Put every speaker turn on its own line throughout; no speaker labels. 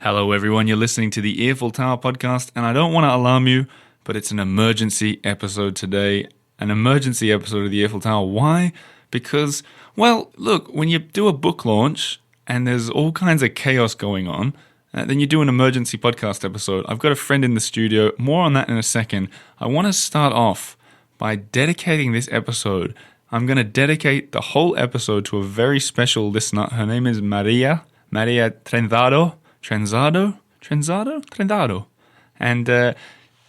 Hello everyone, you're listening to the Earful Tower podcast, and I don't want to alarm you, but it's an emergency episode today. An emergency episode of the Earful Tower. Why? Because, well, look, when you do a book launch and there's all kinds of chaos going on, then you do an emergency podcast episode. I've got a friend in the studio, more on that in a second. I want to start off by dedicating this episode. I'm going to dedicate the whole episode to a very special listener. Her name is Maria Trenzado. And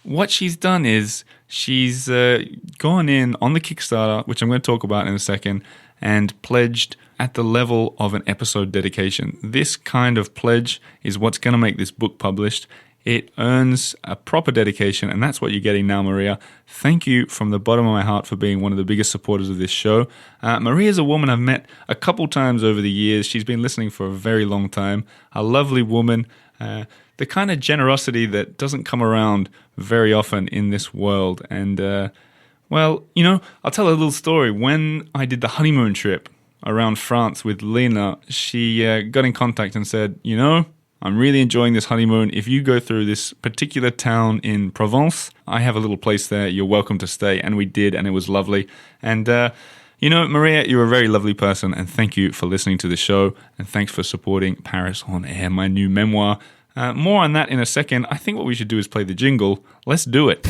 what she's done is she's gone in on the Kickstarter, which I'm going to talk about in a second, and pledged at the level of an episode dedication. This kind of pledge is what's going to make this book published. It earns a proper dedication, and that's what you're getting now, Maria. Thank you from the bottom of my heart for being one of the biggest supporters of this show. Maria's a woman I've met a couple times over the years. She's been listening for a very long time. A lovely woman. The kind of generosity that doesn't come around very often in this world. And, well, you know, I'll tell a little story. When I did the honeymoon trip around France with Lena, she got in contact and said, you know, I'm really enjoying this honeymoon. If you go through this particular town in Provence, I have a little place there. You're welcome to stay. And we did, and it was lovely. And, you know, Maria, you're a very lovely person, and thank you for listening to the show, and thanks for supporting Paris on Air, my new memoir. More on that in a second. I think what we should do is play the jingle. Let's do it.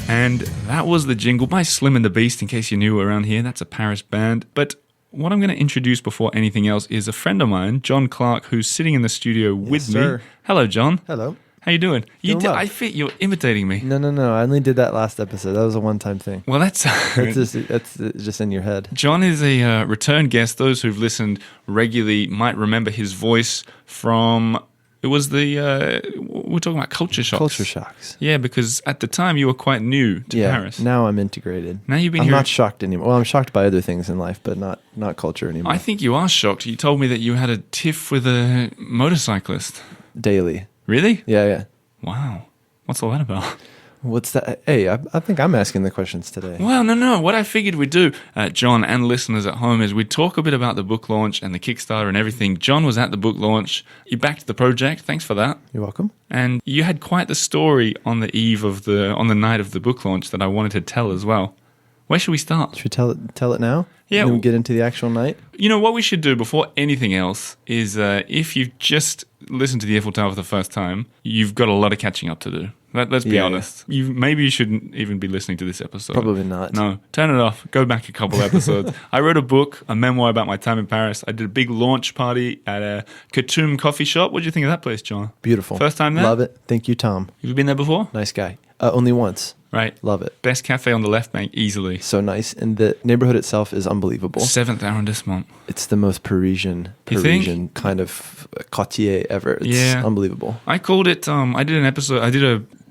And that was the jingle by Slim and the Beast, in case you're new around here. That's a Paris band. But what I'm going to introduce before anything else is a friend of mine, John Clarke, who's sitting in the studio with me. Hello, John.
Hello.
How you doing?
Well.
I think you're imitating me.
No. I only did that last episode. That was a one-time thing.
Well, that's
just in your head.
John is a return guest. Those who've listened regularly might remember his voice from... It was we're talking about Culture Shocks.
Culture Shocks.
Yeah, because at the time you were quite new to Paris.
Now I'm integrated.
Now you've been
I'm
here.
not shocked anymore. Well, I'm shocked by other things in life, but not culture anymore.
I think you are shocked. You told me that you had a tiff with a motorcyclist.
Daily.
Really?
Yeah.
Wow. What's all that about?
What's that? Hey, I think I'm asking the questions today.
Well, no. What I figured we'd do, John and listeners at home, is we'd talk a bit about the book launch and the Kickstarter and everything. John was at the book launch. You backed the project. Thanks for that.
You're welcome.
And you had quite the story on the night of the book launch that I wanted to tell as well. Where should we start?
Should we tell it now?
Yeah.
And then we get into the actual night?
You know, what we should do before anything else is if you've just listened to the Eiffel Tower for the first time, you've got a lot of catching up to do. Let's be honest.
Yeah.
Maybe you shouldn't even be listening to this episode.
Probably not.
No, turn it off. Go back a couple episodes. I wrote a book, a memoir about my time in Paris. I did a big launch party at a Katoum coffee shop. What do you think of that place, John?
Beautiful.
First time there?
Love it. Thank you, Tom.
Have you been there before?
Nice guy. Only once.
Right.
Love it.
Best cafe on the left bank, easily.
So nice. And the neighborhood itself is unbelievable.
7th arrondissement.
It's the most Parisian kind of quartier ever. It's unbelievable.
I called it, I did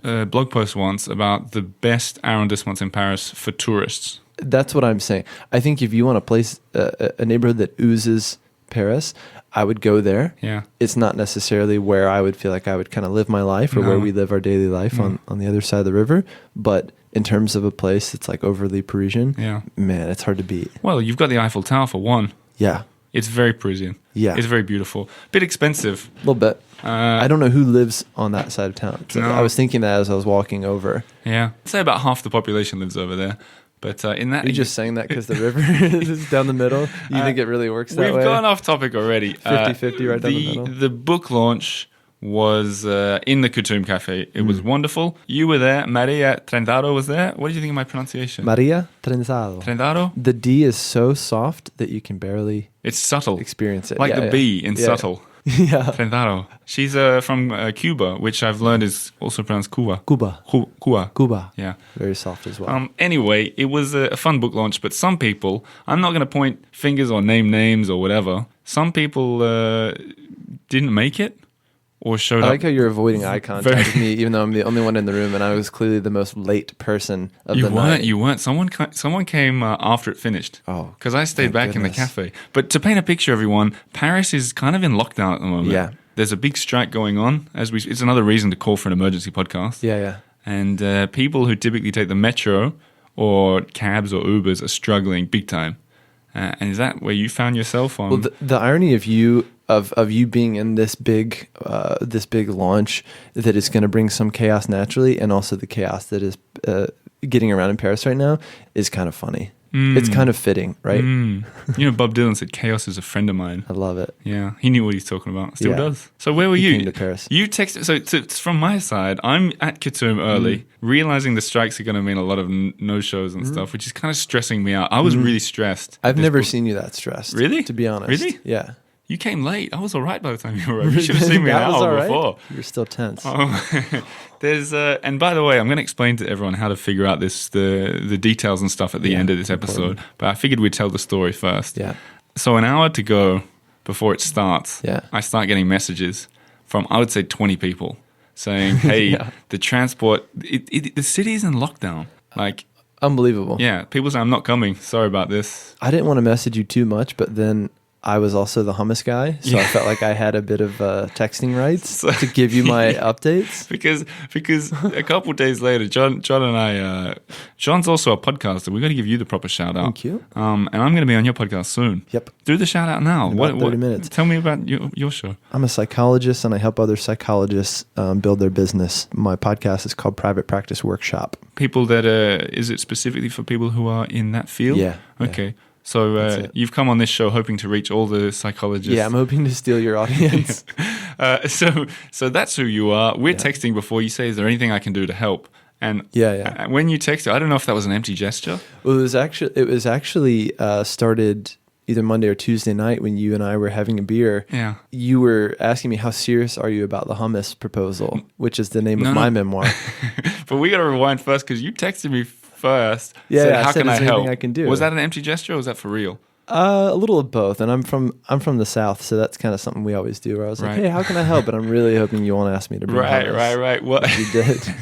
a blog post once about the best arrondissements in Paris for tourists.
That's what I'm saying. I think if you want a place, a neighborhood that oozes Paris, I would go there.
Yeah.
It's not necessarily where I would feel like I would kind of live my life or where we live our daily life on the other side of the river. But in terms of a place that's like overly Parisian, man, it's hard to beat.
Well, you've got the Eiffel Tower for one.
Yeah.
It's very Parisian.
Yeah.
It's very beautiful. Bit expensive.
A little bit. I don't know who lives on that side of town. So I was thinking that as I was walking over.
Yeah. I'd say about half the population lives over there. But in that...
You're just saying that because the river is down the middle? You think it really works that way?
We've gone off topic already.
50-50 right down the middle.
The book launch was in the Katoum Cafe. It was wonderful. You were there. Maria Trenzado was there. What did you think of my pronunciation?
Maria Trenzado.
Trenzado?
The D is so soft that you can barely...
It's subtle.
Experience it.
Like the B in subtle.
Yeah.
Trenzado. She's from Cuba, which I've learned is also pronounced Cuba.
Cuba.
Yeah.
Very soft as well.
Anyway, it was a fun book launch, but some people, I'm not going to point fingers or name names or whatever, some people didn't make it. Or showed
I
up.
like how you're avoiding eye contact with me, even though I'm the only one in the room, and I was clearly the most late person of the night.
You weren't. Someone came after it finished.
Oh,
because I stayed back in the cafe. But to paint a picture, everyone, Paris is kind of in lockdown at the moment.
Yeah,
there's a big strike going on. It's another reason to call for an emergency podcast.
Yeah.
And people who typically take the metro or cabs or Ubers are struggling big time. And is that where you found yourself on?
Well, the irony of you being in this big launch that is going to bring some chaos naturally, and also the chaos that is getting around in Paris right now, is kind of funny. It's kind of fitting, right?
You know, Bob Dylan said, "Chaos is a friend of mine."
I love it.
Yeah, he knew what he's talking about. Still does. So where were you?
Came to Paris.
You texted. So it's from my side, I'm at Khartoum early, realizing the strikes are going to mean a lot of no-shows and stuff, which is kind of stressing me out. I was really stressed.
I've never seen you that stressed.
Really?
To be honest.
Really?
Yeah.
You came late. I was all right by the time you arrived. You should have seen me an hour before.
You're still tense.
There's and by the way, I'm going to explain to everyone how to figure out the details and stuff at the end of this episode. But I figured we'd tell the story first.
Yeah.
So an hour to go before it starts.
Yeah.
I start getting messages from, I would say, 20 people saying, "Hey, the transport, the city's in lockdown." Like,
unbelievable.
Yeah. People say, "I'm not coming. Sorry about this."
I didn't want to message you too much, but then I was also the hummus guy, so I felt like I had a bit of texting rights to give you my updates.
Because a couple of days later, John and I, John's also a podcaster. We've got to give you the proper shout out.
Thank you.
And I'm going to be on your podcast soon.
Yep.
Do the shout out now.
In about 30 minutes.
Tell me about your show.
I'm a psychologist, and I help other psychologists build their business. My podcast is called Private Practice Workshop.
People that is it specifically for people who are in that field?
Yeah.
Okay.
Yeah.
So you've come on this show hoping to reach all the psychologists.
Yeah, I'm hoping to steal your audience.
So that's who you are. We're texting before. You say, "Is there anything I can do to help?" And when you texted, I don't know if that was an empty gesture.
Well, it was actually started either Monday or Tuesday night when you and I were having a beer.
Yeah.
You were asking me, how serious are you about the hummus proposal, which is the name of my memoir.
But we got to rewind first because you texted me first.
Yeah,
said,
how
can I help?
I can do?
Was that an empty gesture or was that for real?
A little of both, and I'm from the South, so that's kind of something we always do. Where I was like, "Hey, how can I help?" But I'm really hoping you won't ask me to bring hummus.
Right. Well,
you did.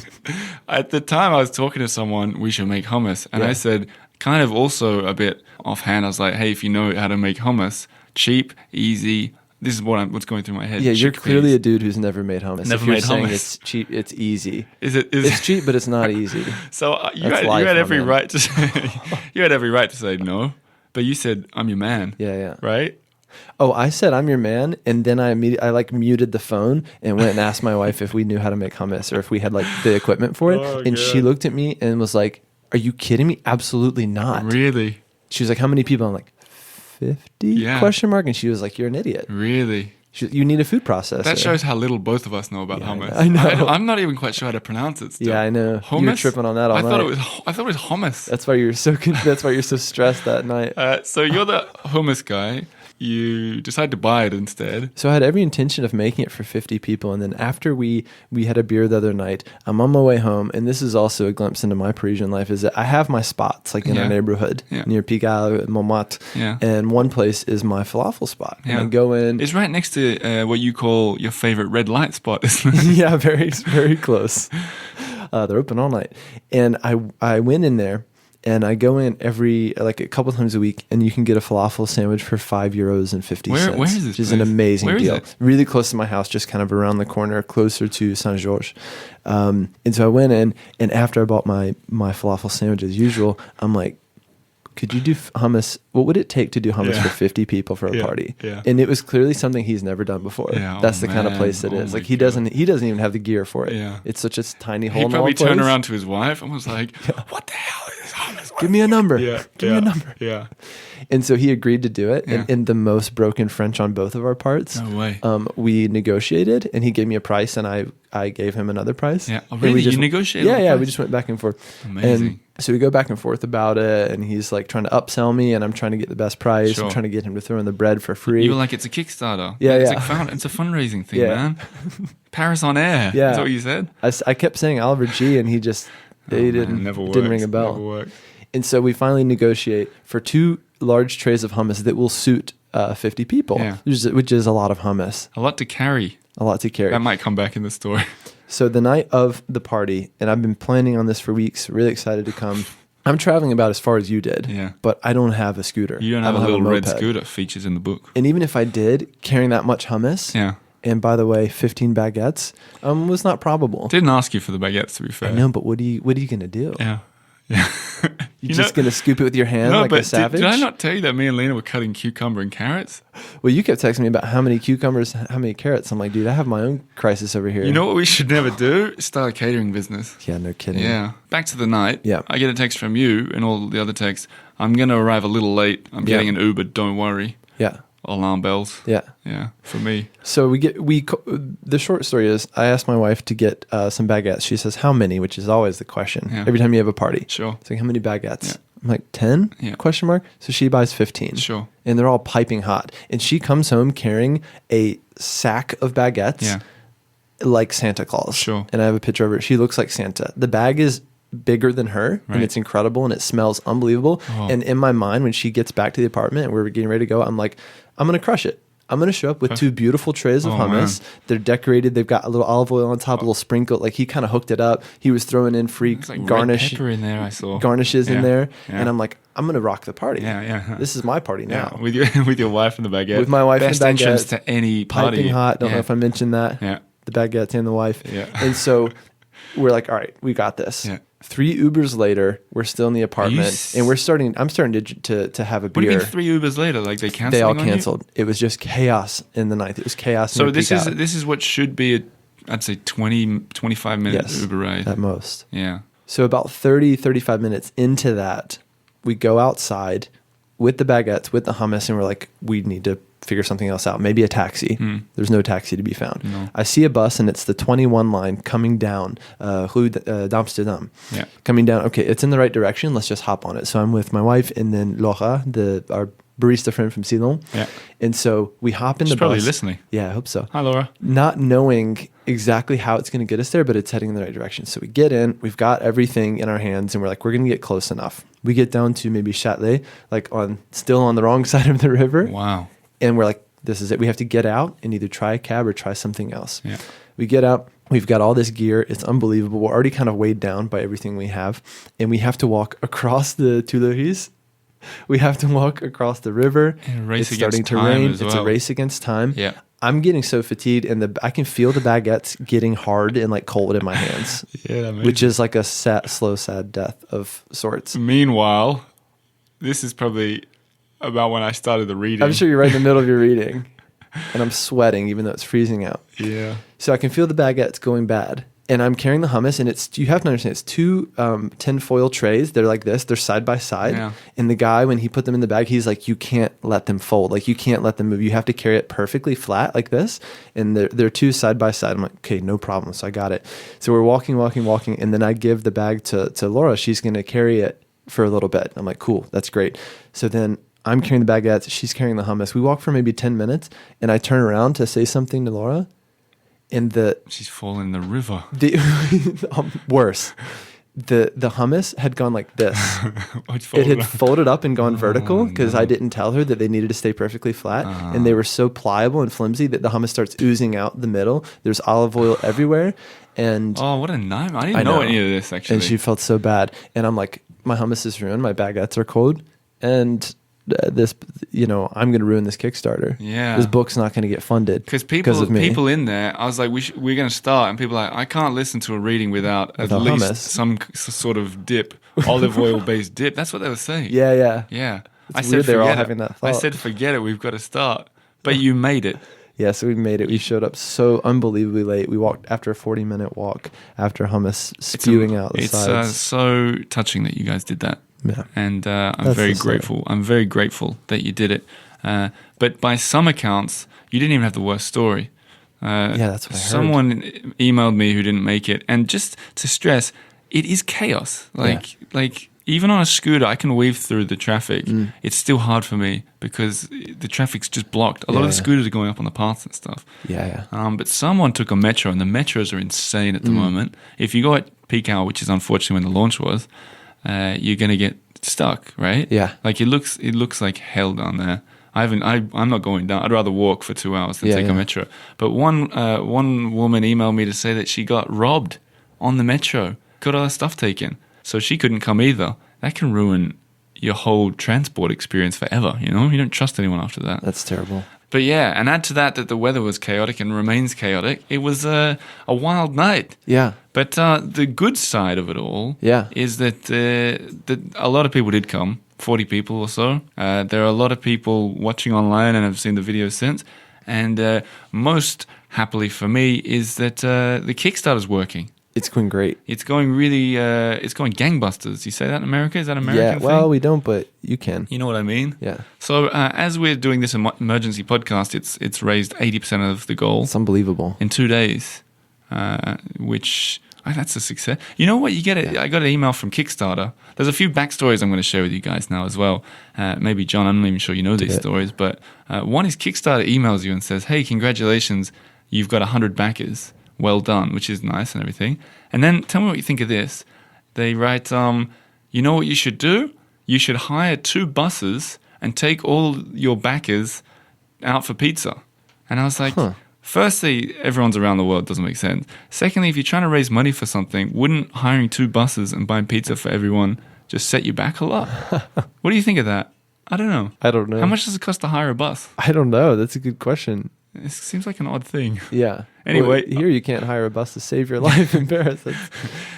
At the time, I was talking to someone. We should make hummus, and I said, kind of also a bit offhand, I was like, "Hey, if you know how to make hummus, cheap, easy." This is what's going through my head.
Yeah, you're clearly a dude who's never made hummus.
Never made hummus.
It's cheap, it's easy.
It's
cheap, but it's not easy.
So you had every right to say, you had every right to say no, but you said, "I'm your man."
Yeah.
Right?
Oh, I said I'm your man, and then I muted the phone and went and asked my wife if we knew how to make hummus or if we had like the equipment for it. And she looked at me and was like, "Are you kidding me? Absolutely not."
Really?
She was like, "How many people?" I'm like, 50?
Yeah.
Question mark. And she was like, "You're an idiot."
Really?
You need a food processor.
That shows how little both of us know about hummus.
I know.
I'm not even quite sure how to pronounce it still.
Yeah, I know.
Hummus?
You were tripping on that all night.
I thought it was hummus.
That's why you're so stressed that night.
So you're the hummus guy. You decide to buy it instead.
So I had every intention of making it for 50 people. And then after we had a beer the other night, I'm on my way home. And this is also a glimpse into my Parisian life, is that I have my spots like in our neighborhood near Pigalle, Montmartre.
Yeah.
And one place is my falafel spot. And I go in.
It's right next to what you call your favorite red light spot, isn't it?
Yeah, very, very close. They're open all night. And I went in there. And I go in a couple times a week, and you can get a falafel sandwich for €5.50.
Where is this?
Which is an amazing deal.
Is it?
Really close to my house, just kind of around the corner, closer to Saint-Georges. And so I went in, and after I bought my falafel sandwich as usual, I'm like, "Could you do hummus? What would it take to do hummus for 50 people for a party?"
Yeah.
And it was clearly something he's never done before.
Yeah.
That's the kind of place it is. Like he doesn't even have the gear for it.
Yeah.
It's such a tiny hole.
He
in the
probably
wall
turned
place.
around to his wife and was like, "What the hell is this hummus?
Give me a number.
Give
me a number."
Yeah.
And so he agreed to do it.
Yeah.
And in the most broken French on both of our parts.
No way.
We negotiated, and he gave me a price, and I gave him another price.
Yeah. Oh, really? You negotiated?
Yeah. We just went back and forth.
Amazing.
And so we go back and forth about it, and he's like trying to upsell me, and I'm trying to get the best price.
Sure.
I'm trying to get him to throw in the bread for free.
You were like, "It's a Kickstarter."
Yeah,
it's
yeah.
It's a fundraising thing,
Yeah.
man. Paris on air.
Yeah.
That's what you said.
I kept saying Oliver G, and he just didn't ring a bell.
Never worked.
And so we finally negotiate for 2 large trays of hummus that will suit 50 people, which is a lot of hummus.
A lot to carry.
A lot to carry.
That might come back in the story.
So the night of the party, and I've been planning on this for weeks, really excited to come. I'm traveling about as far as you did, but I don't have a scooter.
You don't have a little red scooter features in the book.
And even if I did, carrying that much hummus, and by the way, 15 baguettes, was not probable.
Didn't ask you for the baguettes, to be fair.
I know, but what are you going to do?
Yeah.
You're just going to scoop it with your hand like a savage?
Did I not tell you that me and Lena were cutting cucumber and carrots?
Well, you kept texting me about how many cucumbers, how many carrots. I'm like, dude, I have my own crisis over here.
You know what we should never do? Start a catering business.
Yeah, no kidding.
Yeah. Back to the night.
Yeah.
I get a text from you and all the other texts. I'm going to arrive a little late. I'm getting an Uber. Don't worry.
Yeah.
Alarm bells.
Yeah.
Yeah. For me.
So the short story is I asked my wife to get some baguettes. She says, how many? Which is always the question.
Yeah.
Every time you have a party.
Sure.
It's like, how many baguettes?
Yeah.
I'm like, 10?
Yeah.
Question mark. So she buys 15.
Sure.
And they're all piping hot. And she comes home carrying a sack of baguettes.
Yeah.
Like Santa Claus.
Sure.
And I have a picture of her. She looks like Santa. The bag is bigger than her,
Right.
and it's incredible, and it smells unbelievable.
Oh.
And in my mind, when she gets back to the apartment and we're getting ready to go, I'm like, I'm going to crush it. I'm going to show up with 2 beautiful trays of hummus.
Man.
They're decorated. They've got a little olive oil on top, a little sprinkle. Like, he kind of hooked it up. He was throwing in free
It's like
garnish.
red pepper in there, I saw.
Garnishes in
Yeah.
there.
Yeah.
And I'm like, I'm going to rock the party.
Yeah, yeah.
This is my party now.
Yeah. With your wife and the baguette.
With my wife and
Best
the baguette.
entrance to any party.
Piping hot. Don't
Yeah.
know if I mentioned that.
Yeah.
The baguettes and the wife.
Yeah.
And so we're like, all right, we got this.
Yeah.
3 Ubers later, we're still in the apartment, and I'm starting to have a
What do
beer.
you mean 3 Ubers later? Like they canceled?
They all canceled. It was just chaos in the night. It was chaos.
So
in the
this
peak
is
hour.
this is what should be I'd say 20, 25 minute
Yes,
Uber ride.
at most.
Yeah.
So about 30, 35 minutes into that, we go outside with the baguettes, with the hummus, and we're like, we need to figure something else out. Maybe a taxi. There's no taxi to be found.
No.
I see a bus, and it's the 21 line coming down Rue d'Amsterdam.
Yeah.
Coming down. Okay, it's in the right direction. Let's just hop on it. So I'm with my wife and then Laura, our barista friend from Ceylon.
Yeah.
And so we hop in
She's
the bus.
probably listening.
Yeah, I hope so.
Hi, Laura.
Not knowing exactly how it's going to get us there, but it's heading in the right direction. So we get in, we've got everything in our hands, and we're like, we're going to get close enough. We get down to maybe Châtelet, like still on the wrong side of the river.
Wow.
And we're like, this is it. We have to get out and either try a cab or try something else.
Yeah.
We get out. We've got all this gear. It's unbelievable. We're already kind of weighed down by everything we have. And we have to walk across the Tuileries. We have to walk across the river.
And a race
It's
against
starting to
time
rain.
as
It's a
well.
race against time.
Yeah.
I'm getting so fatigued, and I can feel the baguettes getting hard and like cold in my hands,
Yeah, amazing.
which is like a slow, sad death of sorts.
Meanwhile, this is probably about when I started the reading.
I'm sure you're right in the middle of your reading, and I'm sweating even though it's freezing out.
Yeah.
So I can feel the baguettes going bad. And I'm carrying the hummus, and you have to understand, it's 2 tin foil trays. They're like this. They're side by side.
Yeah.
And the guy, when he put them in the bag, he's like, you can't let them fold. Like, you can't let them move. You have to carry it perfectly flat like this. And they're 2 side by side. I'm like, okay, no problem. So I got it. So we're walking. And then I give the bag to Laura. She's going to carry it for a little bit. I'm like, cool. That's great. So then I'm carrying the baguettes. She's carrying the hummus. We walk for maybe 10 minutes, and I turn around to say something to Laura. And
She's fallen in the river.
Worse. The hummus had gone like this. It had
up.
folded up and gone vertical because
no.
I didn't tell her that they needed to stay perfectly flat. And they were so pliable and flimsy that the hummus starts oozing out the middle. There's olive oil everywhere. And
Oh, what a nightmare. I didn't know any of this, actually.
And she felt so bad. And I'm like, my hummus is ruined. My baguettes are cold. And I'm going to ruin this Kickstarter.
Yeah.
This book's not going to get funded
Because
of me.
people in there, I was like, we're going to start, and people are like, I can't listen to a reading without at
Without
least
hummus.
some sort of dip, olive oil based dip. That's what they were saying.
Yeah.
Yeah.
It's weird they're all
forget it.
having that
I
thought.
said, forget it. We've got to start. But you made it.
Yeah, so we made it. We showed up so unbelievably late. We walked after a 40-minute walk after hummus spewing out the
It's
sides.
so touching that you guys did that.
Yeah.
And I'm
That's
very
the story.
grateful. I'm very grateful that you did it. But by some accounts, you didn't even have the worst story.
That's what I heard.
Someone emailed me who didn't make it. And just to stress, it is chaos. Like even on a scooter, I can weave through the traffic. It's still hard for me because the traffic's just blocked. A lot of the scooters are going up on the paths and stuff.
Yeah.
But someone took a metro, and the metros are insane at the moment. If you go at peak hour, which is unfortunately when the launch was, you're going to get stuck, right?
Yeah.
Like it looks like hell down there. I'm not going down. I'd rather walk for 2 hours than take a metro. But one woman emailed me to say that she got robbed on the metro, got all her stuff taken, so she couldn't come either. That can ruin your whole transport experience forever. You don't trust anyone after that.
That's terrible.
But yeah, and add to that the weather was chaotic and remains chaotic. It was a wild night.
Yeah.
But the good side of it all
Yeah.
is that a lot of people did come, 40 people or so. There are a lot of people watching online and have seen the videos since. And most happily for me is that the Kickstarter's working.
It's going great.
It's going really, it's going gangbusters. You say that in America? Is that an American thing?
Well, we don't, but you can.
You know what I mean?
Yeah.
So as we're doing this emergency podcast, it's raised 80% of the goal.
It's unbelievable.
In 2 days, which that's a success. You know what? I got an email from Kickstarter. There's a few backstories I'm going to share with you guys now as well. Maybe John, I'm not even sure you know these stories, but one is Kickstarter emails you and says, "Hey, congratulations, you've got 100 backers. Well done," which is nice and everything. And then tell me what you think of this. They write, "You know what you should do? You should hire 2 buses and take all your backers out for pizza." And I was like, Firstly, everyone's around the world, doesn't make sense. Secondly, if you're trying to raise money for something, wouldn't hiring 2 buses and buying pizza for everyone just set you back a lot? What do you think of that? I don't know.
I don't know.
How much does it cost to hire a bus?
I don't know. That's a good question.
It seems like an odd thing.
Yeah.
Anyway.
Here you can't hire a bus to save your life in Paris. That's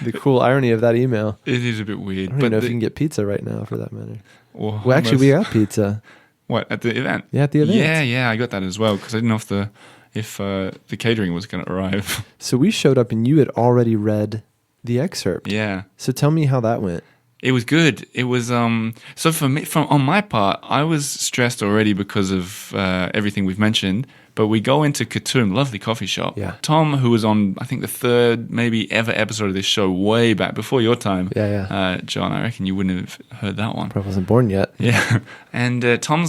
the cool irony of that email.
It is a bit weird.
I don't even know if you can get pizza right now, for that matter.
Well,
actually, we got pizza.
What, at the event?
Yeah, at the event.
Yeah, I got that as well, because I didn't know if the catering was going to arrive.
So we showed up and you had already read the excerpt.
Yeah.
So tell me how that went.
It was good. It was so for me, on my part, I was stressed already because of everything we've mentioned. But we go into Khartoum, lovely coffee shop.
Yeah.
Tom, who was on, I think, the 3rd maybe ever episode of this show, way back before your time.
Yeah.
John, I reckon you wouldn't have heard that one.
Probably wasn't born yet.
Yeah. And Khartoum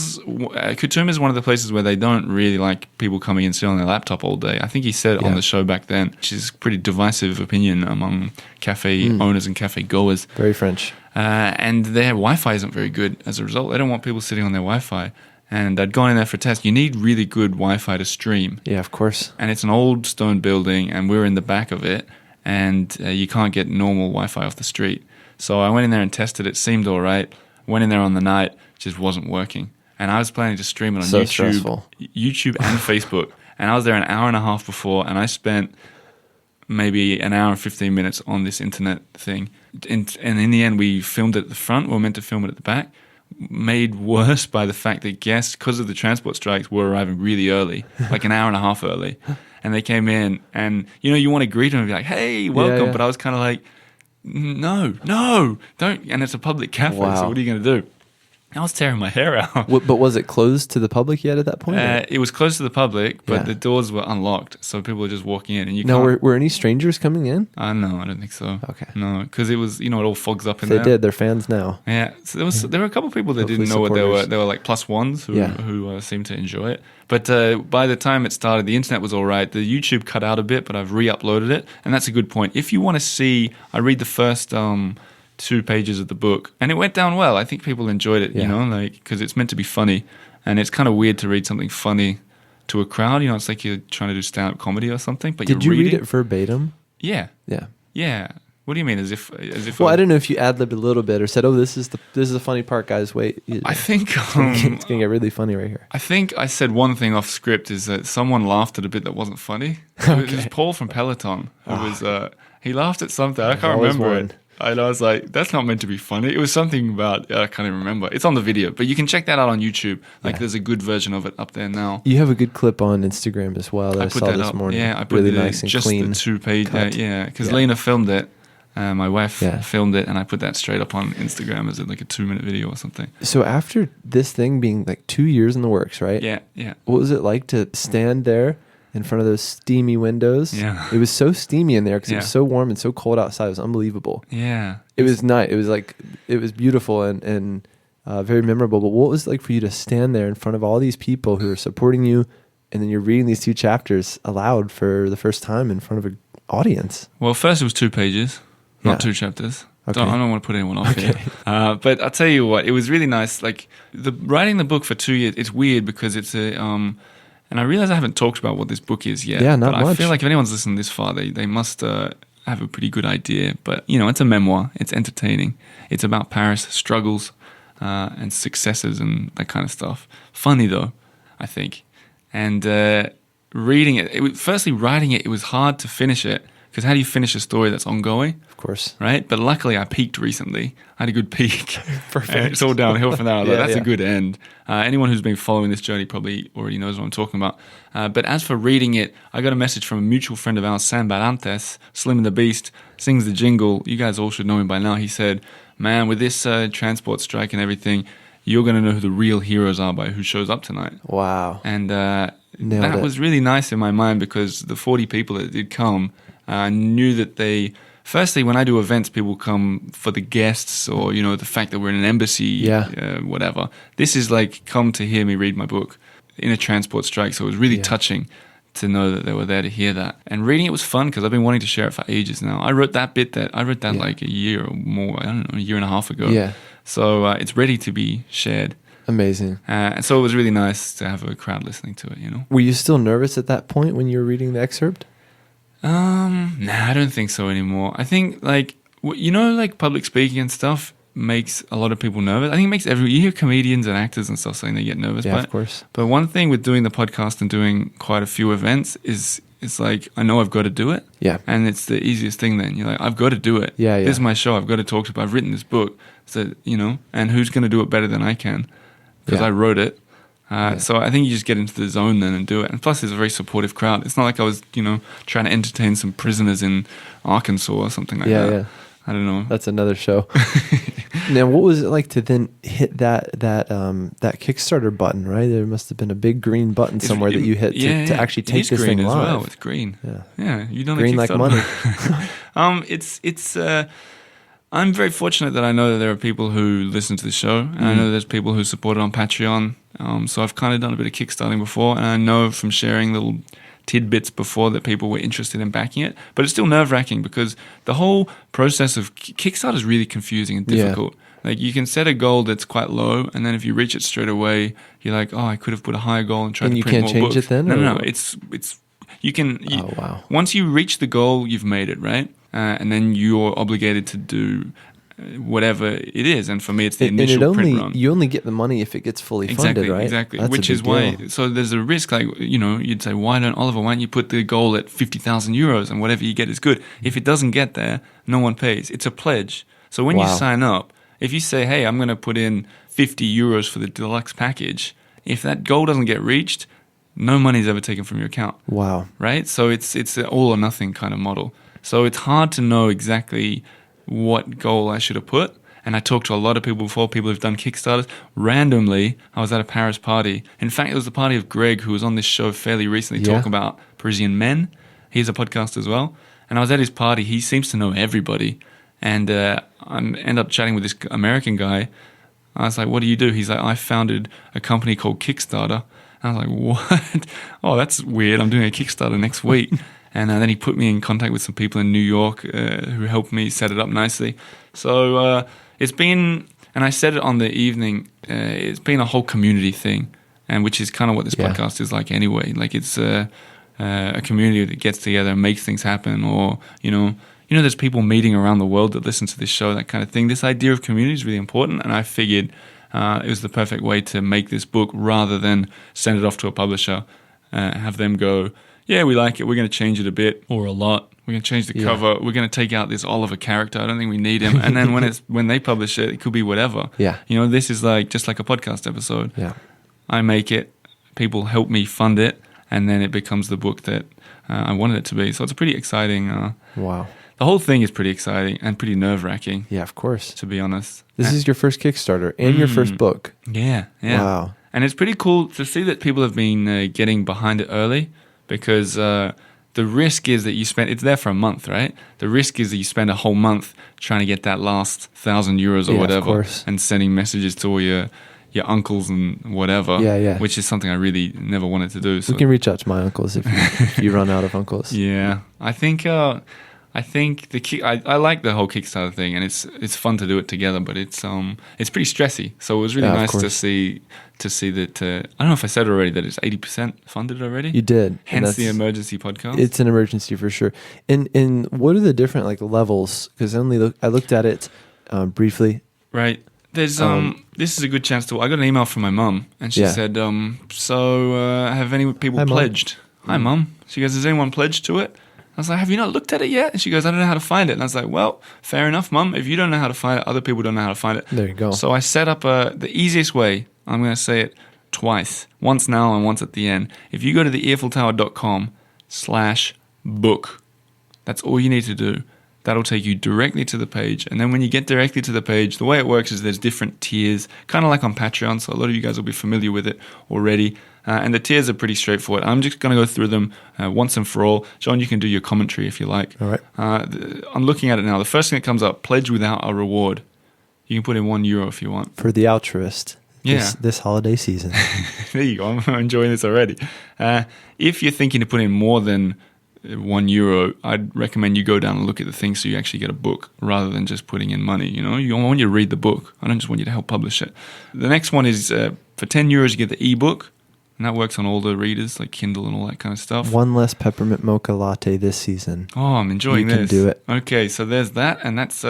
is one of the places where they don't really like people coming in sitting on their laptop all day. I think he said on the show back then, which is a pretty divisive opinion among cafe owners and cafe goers.
Very French.
And their Wi-Fi isn't very good as a result. They don't want people sitting on their Wi-Fi. And I'd gone in there for a test. You need really good Wi-Fi to stream.
Yeah, of course.
And it's an old stone building, and we're in the back of it, and you can't get normal Wi-Fi off the street. So I went in there and tested it. Seemed all right. Went in there on the night, just wasn't working. And I was planning to stream it on YouTube and Facebook. And I was there an hour and a half before, and I spent maybe an hour and 15 minutes on this internet thing. And in the end, we filmed it at the front. We were meant to film it at the back. Made worse by the fact that guests, because of the transport strikes, were arriving really early, like an hour and a half early. And they came in, and you want to greet them and be like, "Hey, welcome." Yeah. But I was kind of like, no, don't. And it's a public cafe, so what are you going to do? I was tearing my hair out.
But was it closed to the public yet at that point?
It was closed to the public, but the doors were unlocked, so people were just walking in. And
were any strangers coming in?
No, I don't think so.
Okay.
No, because it was, it all fogs up in
there.
there.
They did. They're fans now.
Yeah. So there were a couple of people that
Hopefully
didn't know
supporters.
what they were. They were like plus ones who seemed to enjoy it. But by the time it started, the internet was all right. The YouTube cut out a bit, but I've re-uploaded it, and that's a good point. If you want to see, I read the first 2 pages of the book, and it went down well. I think people enjoyed it, because it's meant to be funny, and it's kind of weird to read something funny to a crowd. It's like you're trying to do stand-up comedy or something. But
did you read it verbatim?
Yeah. What do you mean? As if?
Well, I don't know if you ad-libbed a little bit or said, "Oh, this is the funny part, guys. Wait."
I think
it's gonna get really funny right here.
I think I said one thing off script is that someone laughed at a bit that wasn't funny. It was Paul from Peloton who was he laughed at something. I can't remember it. And I was like, that's not meant to be funny. It was something about, I can't even remember. It's on the video, but you can check that out on YouTube. There's a good version of it up there now.
You have a good clip on Instagram as well that I saw this morning.
Yeah, I put
really
it
nice and
just
clean.
The 2-page. Because Lena filmed it. My wife filmed it, and I put that straight up on Instagram as like a 2-minute video or something.
So after this thing being like 2 years in the works, right?
Yeah.
What was it like to stand there in front of those steamy windows?
Yeah.
It was so steamy in there because it was so warm and so cold outside. It was unbelievable.
Yeah.
It was nice. It was beautiful and very memorable. But what was it like for you to stand there in front of all these people who are supporting you, and then you're reading these 2 chapters aloud for the first time in front of an audience?
Well, first it was 2 pages, not 2 chapters.
Okay.
I don't want to put anyone off here. But I'll tell you what, it was really nice. Like writing the book for 2 years, it's weird because it's and I realize I haven't talked about what this book is yet.
Yeah, not
but
much.
I feel like if anyone's listening this far, they must have a pretty good idea. But, it's a memoir. It's entertaining. It's about Paris struggles and successes and that kind of stuff. Funny, though, I think. And reading it, firstly writing it, it was hard to finish it. Because how do you finish a story that's ongoing?
Of course.
Right? But luckily I peaked recently. I had a good peak.
Perfect.
And it's all downhill from there. That's
yeah.
a good end. Anyone who's been following this journey probably already knows what I'm talking about. But as for reading it, I got a message from a mutual friend of ours, Sam Barantes, Slim and the Beast, sings the jingle. You guys all should know him by now. He said, man, with this transport strike and everything, you're going to know who the real heroes are by who shows up tonight.
Wow.
And that was really nice in my mind because the 40 people that did come, I knew that they, firstly, when I do events, people come for the guests or, the fact that we're in an embassy, whatever. This is like, come to hear me read my book in a transport strike. So it was really touching to know that they were there to hear that. And reading it was fun because I've been wanting to share it for ages now. I wrote that like a year or more, I don't know, a year and a half ago.
Yeah.
So it's ready to be shared.
Amazing.
And so it was really nice to have a crowd listening to it,
Were you still nervous at that point when you were reading the excerpt?
Nah, I don't think so anymore. I think like public speaking and stuff makes a lot of people nervous. I think it makes you hear comedians and actors and stuff saying they get nervous.
Yeah, of course.
But one thing with doing the podcast and doing quite a few events is it's like, I know I've got to do it.
Yeah.
And it's the easiest thing then. You're like, I've got to do it.
Yeah.
This is my show. I've got to talk to people. I've written this book. So, and who's going to do it better than I can? Because I wrote it. So I think you just get into the zone then and do it. And plus, there's a very supportive crowd. It's not like I was, trying to entertain some prisoners in Arkansas or something like that.
Yeah.
I don't know.
That's another show. Now, what was it like to then hit that Kickstarter button? Right, there must have been a big green button somewhere that you hit to actually take this thing live.
Well. It's green. Yeah. You don't
green like money.
It's. I'm very fortunate that I know that there are people who listen to the show, and I know there's people who support it on Patreon. So I've kind of done a bit of Kickstarting before, and I know from sharing little tidbits before that people were interested in backing it. But it's still nerve-wracking because the whole process of Kickstarter is really confusing and difficult. Yeah. Like you can set a goal that's quite low, and then if you reach it straight away, you're like, oh, I could have put a higher goal and tried to print more books.
And you can't change it then?
No. It's you can.
Oh, wow.
Once you reach the goal, you've made it, right? And then you're obligated to do whatever it is. And for me, it's the initial print run.
You only get the money if it gets fully funded, right?
Exactly.
That's
Which is why, so there's a risk, like, you'd say, why don't you put the goal at 50,000 euros and whatever you get is good. If it doesn't get there, no one pays. It's a pledge. So when you sign up, if you say, hey, I'm going to put in 50 euros for the deluxe package, if that goal doesn't get reached, no money is ever taken from your account.
Wow.
Right? So it's an all or nothing kind of model. So it's hard to know exactly what goal I should have put. And I talked to a lot of people before, people who've done Kickstarters. Randomly, I was at a Paris party. In fact, it was the party of Greg, who was on this show fairly recently talking about Parisian men. He's a podcast as well. And I was at his party. He seems to know everybody. And I end up chatting with this American guy. I was like, what do you do? He's like, I founded a company called Kickstarter. And I was like, what? Oh, that's weird. I'm doing a Kickstarter next week. And then he put me in contact with some people in New York who helped me set it up nicely. So it's been, and I said it on the evening, it's been a whole community thing, and which is kind of what this podcast is like anyway. Like it's a community that gets together and makes things happen, or, there's people meeting around the world that listen to this show, that kind of thing. This idea of community is really important, and I figured it was the perfect way to make this book rather than send it off to a publisher, have them go, yeah, we like it. We're going to change it a bit or a lot. We're going to change the cover. We're going to take out this Oliver character. I don't think we need him. And then when they publish it, it could be whatever.
Yeah.
This is just like a podcast episode.
Yeah.
I make it. People help me fund it. And then it becomes the book that I wanted it to be. So it's a pretty exciting.
Wow.
The whole thing is pretty exciting and pretty nerve-wracking.
Yeah, of course.
To be honest.
This is your first Kickstarter and your first book.
Yeah.
Wow.
And it's pretty cool to see that people have been getting behind it early. Because the risk is that it's there for a month, right? The risk is that you spend a whole month trying to get that last 1,000 euros or whatever, and sending messages to all your uncles and whatever, which is something I really never wanted to do. So.
We can reach out to my uncles if you run out of uncles.
Yeah, I think I like the whole Kickstarter thing, and it's fun to do it together, but it's pretty stressy. So it was really nice to see that. I don't know if I said already that it's 80% funded already.
You did.
Hence the emergency podcast.
It's an emergency for sure. And what are the different levels? Because I looked at it briefly.
Right. There's this is a good chance to. I got an email from my mum, and she said, have any people pledged? Hi, Mum. She goes, has anyone pledged to it? I was like, have you not looked at it yet? And she goes, I don't know how to find it. And I was like, well, fair enough, Mum. If you don't know how to find it, other people don't know how to find it.
There you go.
So I set up the easiest way. I'm going to say it twice, once now and once at the end. If you go to theearfultower.com/book, that's all you need to do. That'll take you directly to the page. And then when you get directly to the page, the way it works is there's different tiers, kind of like on Patreon. So a lot of you guys will be familiar with it already. And the tiers are pretty straightforward. I'm just going to go through them once and for all. John, you can do your commentary if you like.
All right.
I'm looking at it now. The first thing that comes up, pledge without a reward. You can put in €1 if you want.
For the altruist.
Yeah.
This holiday season.
There you go. I'm enjoying this already. If you're thinking to put in more than €1, I'd recommend you go down and look at the things so you actually get a book rather than just putting in money. You know, I want you to read the book. I don't just want you to help publish it. The next one is for €10 you get the ebook, and that works on all the readers like Kindle and all that kind of stuff.
One less peppermint mocha latte this season.
Oh, I'm enjoying this.
You can do it.
Okay, so there's that, and that's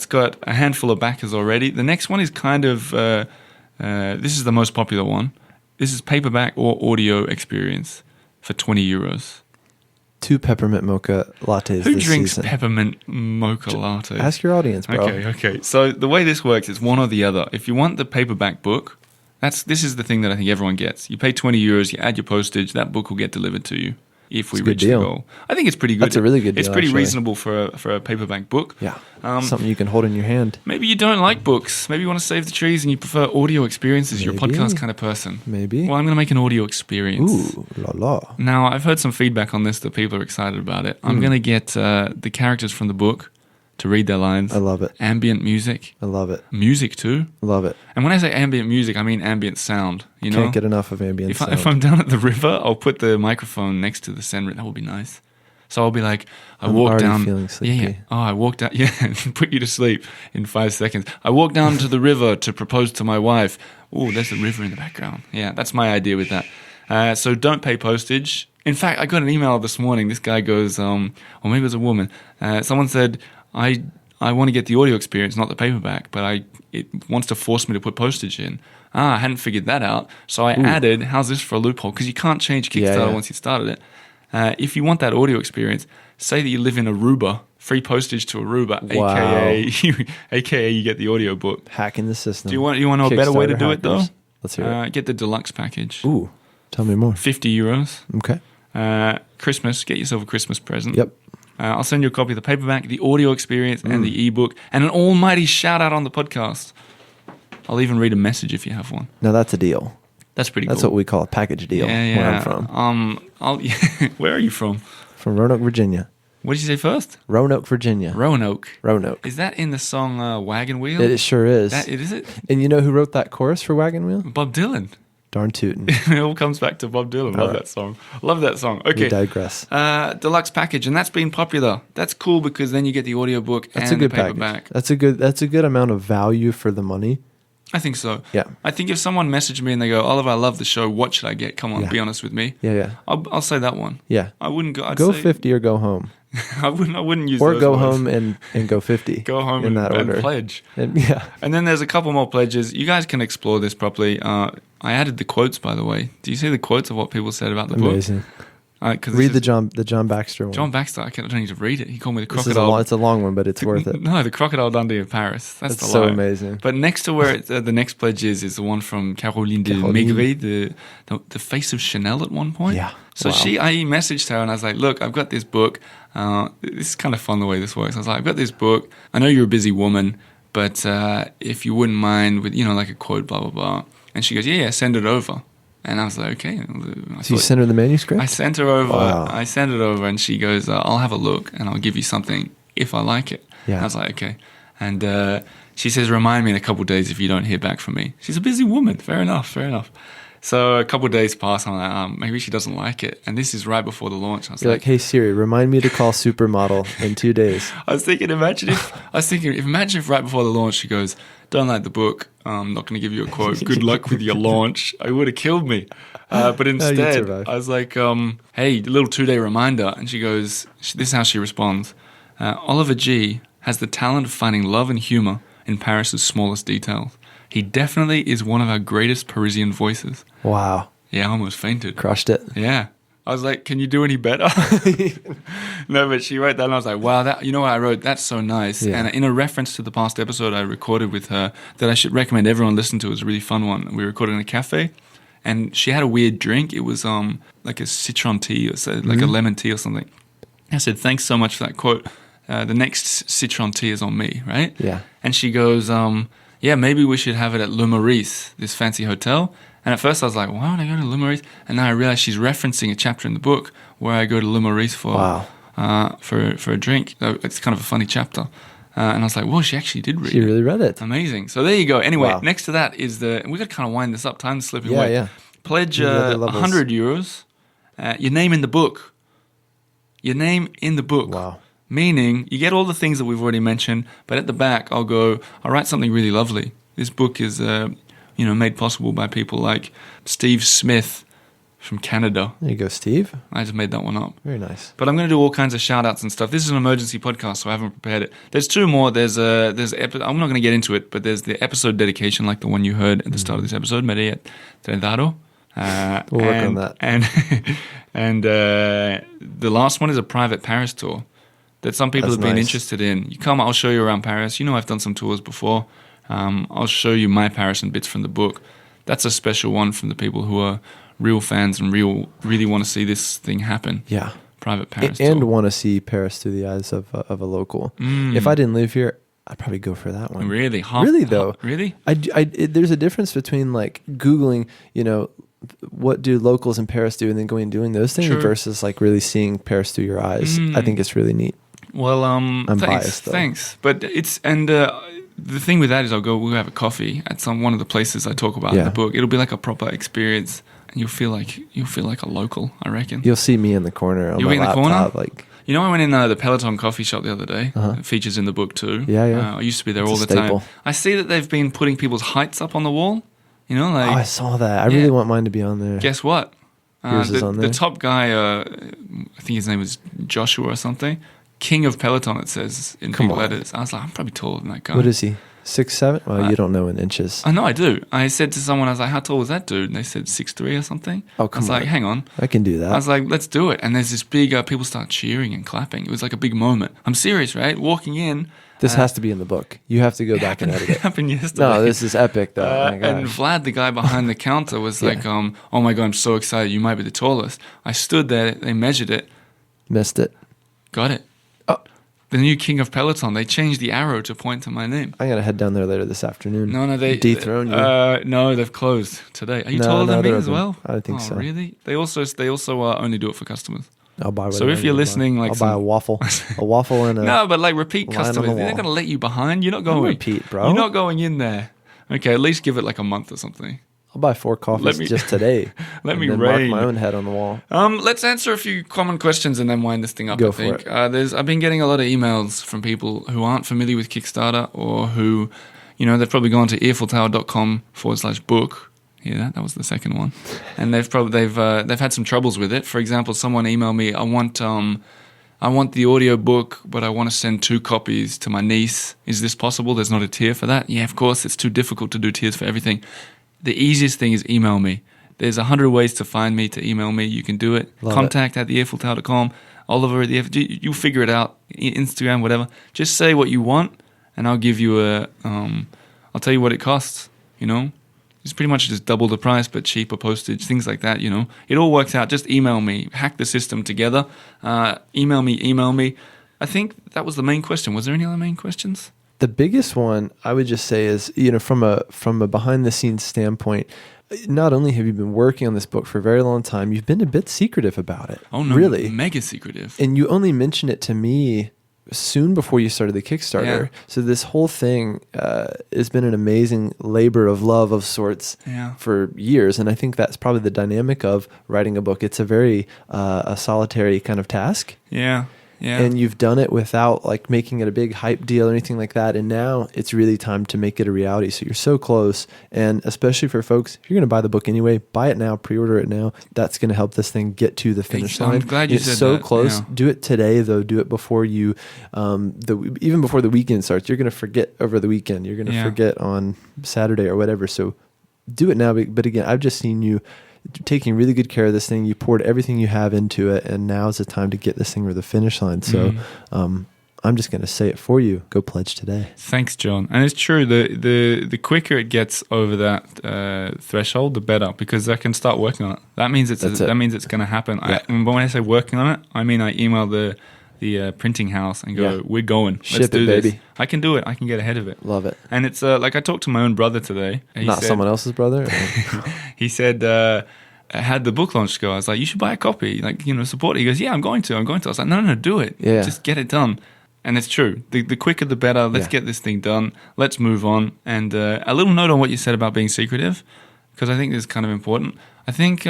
got a handful of backers already. The next one is kind of this is the most popular one. This is paperback or audio experience for €20.
2 peppermint mocha lattes
Who
this
drinks
season.
peppermint mocha lattes?
Ask your audience, bro.
Okay. So the way this works is one or the other. If you want the paperback book, this is the thing that I think everyone gets. You pay €20, you add your postage, that book will get delivered to you if we reach the goal. I think it's pretty good.
That's a really good deal.
It's pretty
actually.
reasonable for a paperback book.
Yeah. Something you can hold in your hand.
Maybe you don't like books. Maybe you want to save the trees and you prefer audio experiences. You're a podcast kind of person.
Maybe.
Well, I'm going to make an audio experience.
Ooh, la.
Now, I've heard some feedback on this that people are excited about it. I'm going to get the characters from the book to read their lines.
I love it.
Ambient music.
I love it.
Music, too.
Love it.
And when I say ambient music, I mean ambient sound. You know?
Can't get enough of ambient sound.
If I'm down at the river, I'll put the microphone next to the send. That will be nice. So I'll be like,
I'm already feeling sleepy.
Yeah. Oh, I walked out. Yeah, put you to sleep in 5 seconds. I walked down to the river to propose to my wife. Oh, there's a river in the background. Yeah, that's my idea with that. So don't pay postage. In fact, I got an email this morning. This guy goes, or maybe it was a woman. Someone said, I want to get the audio experience, not the paperback, but it wants to force me to put postage in. I hadn't figured that out. So I added, how's this for a loophole? Because you can't change Kickstarter once you started it. If you want that audio experience, say that you live in Aruba, free postage to Aruba, aka you get the audio book.
Hacking the system.
Do you want to know a better way to do it though?
Let's hear it.
Get the deluxe package.
Ooh, tell me more.
€50.
Okay.
Christmas, get yourself a Christmas present.
Yep.
I'll send you a copy of the paperback, the audio experience, and the ebook, and an almighty shout out on the podcast. I'll even read a message if you have one.
Now that's a deal.
That's pretty cool.
That's what we call a package deal where I'm from.
Where are you from?
From Roanoke, Virginia.
What did you say first?
Roanoke, Virginia.
Roanoke. Is that in the song Wagon Wheel?
It sure is.
Is it?
And you know who wrote that chorus for Wagon Wheel?
Bob Dylan.
Darn tootin'.
It all comes back to Bob Dylan. Love that song. Okay.
We digress.
Deluxe package, and that's been popular. That's cool because then you get the audiobook and the paperback.
That's a good amount of value for the money.
I think so.
Yeah.
I think if someone messaged me and they go, Oliver, I love the show. What should I get? Come on, be honest with me.
Yeah.
I'll say that one.
Yeah.
I wouldn't go. I'd
go
say,
50 or go home.
I wouldn't use
or
those
go
words.
home and go 50.
Go home
in that order.
And pledge.
And
then there's a couple more pledges. You guys can explore this properly. I added the quotes, by the way. Do you see the quotes of what people said about the book?
Amazing. Read the John Baxter one.
John Baxter, I don't need to read it. He called me the crocodile.
It's a long one, but it's worth it.
No, the Crocodile Dundee of Paris. That's the
so
line.
amazing.
But next to where the next pledge is the one from Caroline de Maigret, the face of Chanel at one point.
Yeah.
So I messaged her and I was like, look, I've got this book. This is kind of fun the way this works. I was like, I've got this book. I know you're a busy woman, but if you wouldn't mind with, like a quote, blah, blah, blah. And she goes, yeah, send it over. And I was like, okay.
So you sent her the manuscript?
I sent her over.
Wow.
I sent it over, and she goes, I'll have a look, and I'll give you something if I like it.
Yeah.
And I was like, okay. And she says, remind me in a couple of days if you don't hear back from me. She's a busy woman. Fair enough. So a couple of days pass, and I'm like, maybe she doesn't like it. And this is right before the launch. I was
like, hey Siri, remind me to call Supermodel in 2 days.
I was thinking, imagine if right before the launch she goes, don't like the book. I'm not going to give you a quote. Good luck with your launch. It would have killed me. But instead, I was like, hey, a little 2-day reminder. And she goes, this is how she responds. Oliver G. has the talent of finding love and humor, in Paris's smallest details. He definitely is one of our greatest Parisian voices.
Wow.
Yeah, I almost fainted.
Crushed it.
Yeah. I was like, can you do any better? No, but she wrote that and I was like, wow, that, you know what I wrote? That's so nice.
Yeah.
And in a reference to the past episode I recorded with her that I should recommend everyone listen to, it was a really fun one. We recorded in a cafe and she had a weird drink. It was like a citron tea or so, like a lemon tea or something. I said, thanks so much for that quote. The next citron tea is on me, right?
Yeah.
And she goes, yeah, maybe we should have it at Le Maurice, this fancy hotel. And at first I was like, why would I go to Le Maurice? And now I realized she's referencing a chapter in the book where I go to Le Maurice for a drink. It's kind of a funny chapter. And I was like, whoa, she actually did read it.
She really read it.
Amazing. So there you go. Anyway,
Wow.
next to that is and we've got to kind of wind this up. Time's slipping
Yeah,
away.
yeah.
Pledge
The other levels.
100 euros. Your name in the book. Your name in the book.
Wow.
Meaning, you get all the things that we've already mentioned, but at the back, I'll write something really lovely. This book is, made possible by people like Steve Smith from Canada.
There you go, Steve.
I just made that one up.
Very nice.
But I'm going to do all kinds of shout-outs and stuff. This is an emergency podcast, so I haven't prepared it. There's two more. I'm not going to get into it, but there's the episode dedication, like the one you heard at the start of this episode, Maria Trendaro.
We'll work on that.
And the last one is a private Paris tour that some people
That's
have been
nice.
interested in. You come, I'll show you around Paris. You know I've done some tours before. I'll show you my Paris and bits from the book. That's a special one from the people who are real fans and really want to see this thing happen.
Yeah.
Private Paris
And
tour.
want to see Paris through the eyes of a local.
Mm.
If I didn't live here, I'd probably go for that one.
Really?
Really, though.
Really?
There's a difference between like Googling, what do locals in Paris do and then going and doing those things
Sure.
versus like really seeing Paris through your eyes. I think it's really neat.
Well,
I'm
thanks,
biased, though.
thanks. But the thing with that is we'll have a coffee at one of the places I talk about in
Yeah.
the book. It'll be like a proper experience, and you'll feel like a local, I reckon.
You'll see me in the corner on
You'll
my
be in the
laptop.
corner?
Like,
You know, I went in the Peloton coffee shop the other day.
Uh-huh.
It features in the book too.
Yeah, yeah.
I used to be there
It's
all
a
the time.
staple.
I see that they've been putting people's heights up on the wall. You know, like
I saw that. I
Yeah.
really want mine to be on there.
guess what?
Yours is on
The
there?
top guy, I think his name was Joshua or something. King of Peloton, it says in
Come
big
on.
letters. I was like, I'm probably taller than that guy.
What is he? 6'7"? Well, you don't know in inches.
I know I do. I said to someone, I was like, how tall was that dude? And they said 6'3" or something.
Oh,
I
come
was like,
on.
hang on.
I can do that.
I was like, let's do it. And there's this big, people start cheering and clapping. It was like a big moment. I'm serious, right? Walking in.
This has to be in the book. You have to go back and edit
It
it.
happened yesterday.
No, this is epic, though. Oh my
And
gosh.
Vlad, the guy behind the counter, was
Yeah.
like, oh my God, I'm so excited. You might be the tallest. I stood there. They measured it.
Missed it.
Got it.
Oh,
The new king of Peloton. They changed the arrow to point to my name.
I'm going to head down there later this afternoon.
No, they
dethrone you.
No, they've closed today. Are you
No,
taller than me
they're
as
open.
well?
I don't think so.
Really? They also only do it for customers.
I'll buy
So
whatever
if
I
you're
need to
listening,
buy.
like
I'll buy a waffle. A waffle and a...
No, but like repeat
line on the
customers, they're not
wall.
going to let you behind. You're not
I'll
going.
repeat, bro.
You're not going in there. Okay, at least give it like a month or something.
I'll buy 4 coffees just today.
Let
and
me
then mark
raid.
my own head on the wall.
Let's answer a few common questions and then wind this thing up.
Go
I
for
think
it.
I've been getting a lot of emails from people who aren't familiar with Kickstarter or who, they've probably gone to earfultower.com/book. Yeah, that was the second one, and they've had some troubles with it. For example, someone emailed me, I want the audio book, but I want to send 2 copies to my niece. Is this possible? There's not a tier for that. Yeah, of course. It's too difficult to do tiers for everything. The easiest thing is email me. There's 100 ways to find me, to email me. You can do it.
Love
Contact at theearfultower.com. Oliver at you'll figure it out. Instagram, whatever. Just say what you want, and I'll give you I'll tell you what it costs. It's pretty much just double the price, but cheaper postage, things like that. It all works out. Just email me. Hack the system together. Email me. I think that was the main question. Was there any other main questions?
The biggest one I would just say is, from a behind the scenes standpoint, not only have you been working on this book for a very long time, you've been a bit secretive about it.
Oh no,
really,
mega secretive.
and you only mentioned it to me soon before you started the Kickstarter.
Yeah.
So this whole thing has been an amazing labor of love of sorts
Yeah.
for years, and I think that's probably the dynamic of writing a book. It's a very a solitary kind of task.
Yeah. Yeah.
and you've done it without like making it a big hype deal or anything like that. And now it's really time to make it a reality. So you're so close. And especially for folks, if you're going to buy the book anyway, buy it now, pre-order it now. That's going to help this thing get to the finish line.
I'm glad you
it's
said
so
that.
close.
Yeah.
Do it today though. Do it before you, even before the weekend starts. You're going to forget over the weekend. You're going to forget on Saturday or whatever. So do it now. But again, I've just seen you taking really good care of this thing. You poured everything you have into it, and now is the time to get this thing over the finish line. So I'm just going to say it for you. Go pledge today.
Thanks, John. And it's true. The quicker it gets over that threshold, the better, because I can start working on it. That means it's going to happen.
Yeah.
But when I say working on it, I mean I email the printing house and go, we're going. Let's
Ship
do
it,
this.
baby.
I can do it. I can get ahead of it.
Love it.
And it's like I talked to my own brother today.
Not someone else's brother?
He said, had the book launch go. I was like, you should buy a copy. Like, support it. He goes, yeah, I'm going to. I was like, no, do it.
Yeah.
Just get it done. And it's true. The quicker the better. Let's get this thing done. Let's move on. And a little note on what you said about being secretive, because I think this is kind of important. I think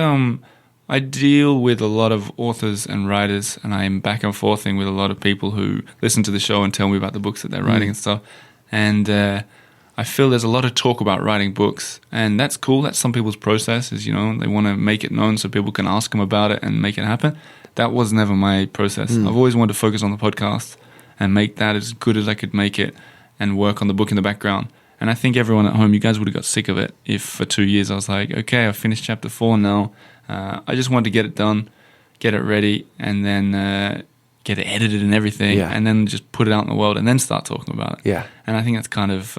I deal with a lot of authors and writers, and I'm back and forthing with a lot of people who listen to the show and tell me about the books that they're writing and stuff. And I feel there's a lot of talk about writing books, and that's cool. That's some people's process, is, they want to make it known so people can ask them about it and make it happen. That was never my process. I've always wanted to focus on the podcast and make that as good as I could make it and work on the book in the background. And I think everyone at home, you guys would have got sick of it if for 2 years I was like, okay, I've finished chapter 4 now. I just wanted to get it done, get it ready, and then get it edited and everything, and then just put it out in the world and then start talking about it.
Yeah.
And I think that's kind of...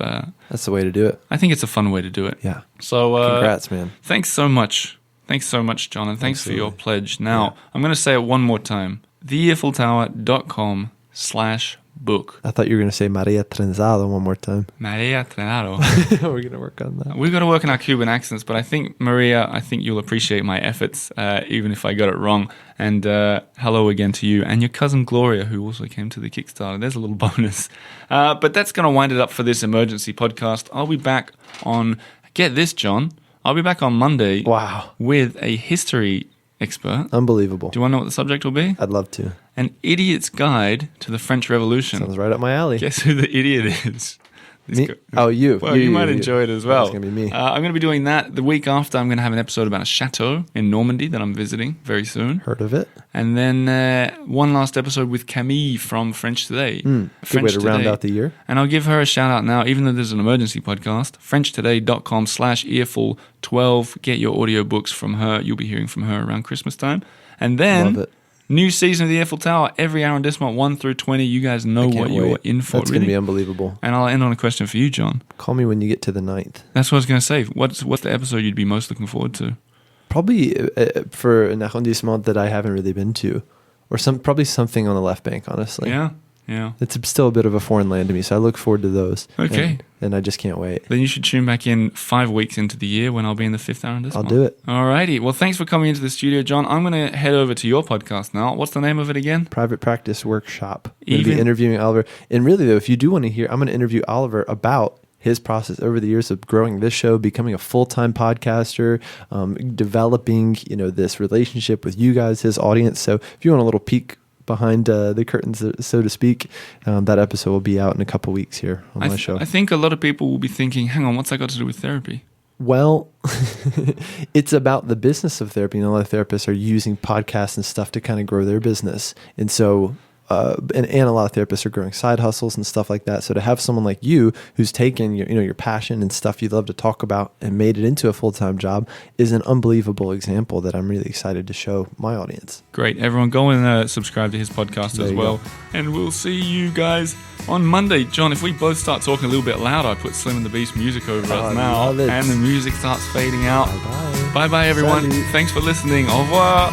that's the way to do it.
I think it's a fun way to do it.
Yeah.
So
congrats, man.
Thanks so much. Thanks so much, John, and thanks for your pledge. Now, I'm going to say it one more time. theeiffeltower.com/book.
I thought you were going to say Maria Trenzado one more time.
Maria Trenado.
We're going to work on that.
We've got to work on our Cuban accents, but I think, Maria, you'll appreciate my efforts, even if I got it wrong. And hello again to you and your cousin Gloria, who also came to the Kickstarter. There's a little bonus. But that's going to wind it up for this emergency podcast. I'll be back on, get this, John, I'll be back on Monday.
Wow.
With a history expert.
Unbelievable.
Do you want to know what the subject will be?
I'd love to.
An Idiot's Guide to the French Revolution.
Sounds right up my alley.
Guess who the idiot is?
Me? Oh, you.
Well, you might enjoy it as well.
It's going to be me.
I'm going to be doing that. The week after, I'm going to have an episode about a chateau in Normandy that I'm visiting very soon.
Heard of it.
And then one last episode with Camille from French Today.
Good way to round out the year.
And I'll give her a shout out now, even though there's an emergency podcast. FrenchToday.com/earful12. Get your audiobooks from her. You'll be hearing from her around Christmas time. And then...
Love it.
New season of the Eiffel Tower, every hour in Decimalt 1 through 20. You guys know what you're in for.
That's going to be unbelievable.
And I'll end on a question for you, John.
Call me when you get to the 9th.
That's what I was going to say. What's the episode you'd be most looking forward to?
Probably for an arrondissement that I haven't really been to. Or probably something on the left bank, honestly.
Yeah.
It's still a bit of a foreign land to me, so I look forward to those.
Okay.
And I just can't wait.
Then you should tune back in 5 weeks into the year when I'll be in the 5th arrondissement.
I'll do it.
Alrighty. Well, thanks for coming into the studio, John. I'm going to head over to your podcast now. What's the name of it again? Private Practice Workshop. I'm going to be interviewing Oliver. And really, though, if you do want to hear, I'm going to interview Oliver about his process over the years of growing this show, becoming a full-time podcaster, developing, this relationship with you guys, his audience. So if you want a little peek behind the curtains, so to speak, that episode will be out in a couple weeks here on my show. I think a lot of people will be thinking, hang on, what's that got to do with therapy? Well, it's about the business of therapy. A lot of therapists are using podcasts and stuff to kind of grow their business. And so, and a lot of therapists are growing side hustles and stuff like that. So to have someone like you who's taken your passion and stuff you love to talk about and made it into a full-time job is an unbelievable example that I'm really excited to show my audience. Great. Everyone go and subscribe to his podcast as well. And we'll see you guys on Monday. John, if we both start talking a little bit loud, I put Slim and the Beast music over us now. And the music starts fading out. Bye-bye. Bye-bye, everyone. Salut. Thanks for listening. Au revoir.